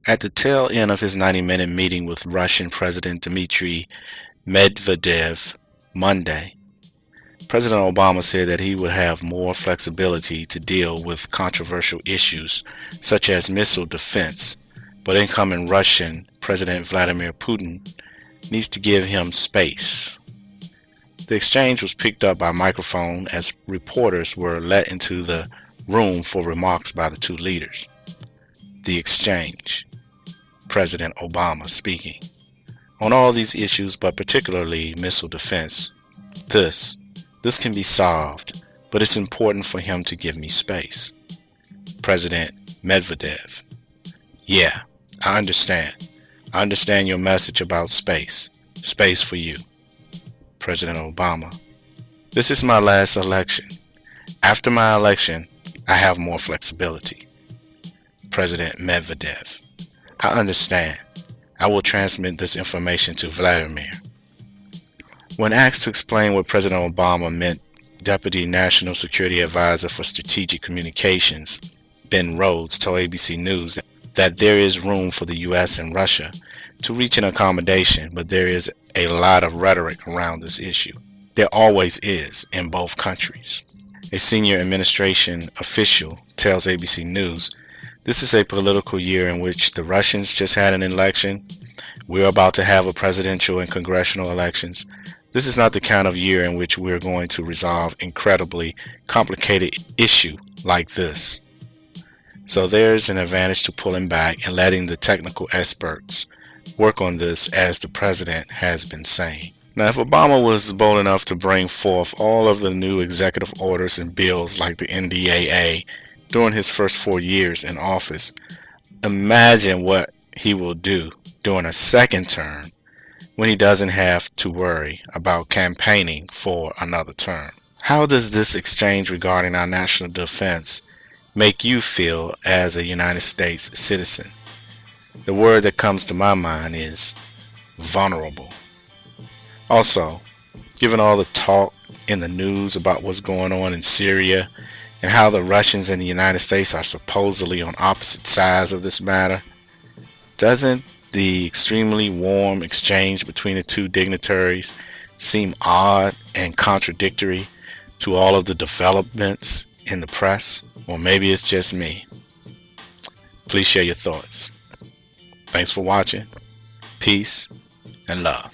At the tail end of his 90-minute meeting with Russian President Dmitry Medvedev Monday, President Obama said that he would have more flexibility to deal with controversial issues such as missile defense, but incoming Russian President Vladimir Putin needs to give him space. The exchange was picked up by microphone as reporters were let into the room for remarks by the two leaders. The exchange. President Obama speaking. On all these issues, but particularly missile defense, this can be solved, but it's important for him to give me space. President Medvedev. Yeah, I understand. I understand your message about space. Space for you. President Obama. This is my last election. After my election, I have more flexibility. President Medvedev. I understand. I will transmit this information to Vladimir. When asked to explain what President Obama meant, Deputy National Security Advisor for Strategic Communications, Ben Rhodes, told ABC News that there is room for the U.S. and Russia to reach an accommodation, but there is a lot of rhetoric around this issue. There always is in both countries. A senior administration official tells ABC News, this is a political year in which the Russians just had an election. We're about to have a presidential and congressional elections. This is not the kind of year in which we're going to resolve incredibly complicated issue like this. So there's an advantage to pulling back and letting the technical experts work on this, as the president has been saying. Now, if Obama was bold enough to bring forth all of the new executive orders and bills like the NDAA during his first 4 years in office, imagine what he will do during a second term when he doesn't have to worry about campaigning for another term. How does this exchange regarding our national defense make you feel as a United States citizen? The word that comes to my mind is vulnerable. Also, given all the talk in the news about what's going on in Syria and how the Russians and the United States are supposedly on opposite sides of this matter, doesn't the extremely warm exchange between the two dignitaries seem odd and contradictory to all of the developments in the press? Or maybe it's just me. Please share your thoughts. Thanks for watching. Peace and love.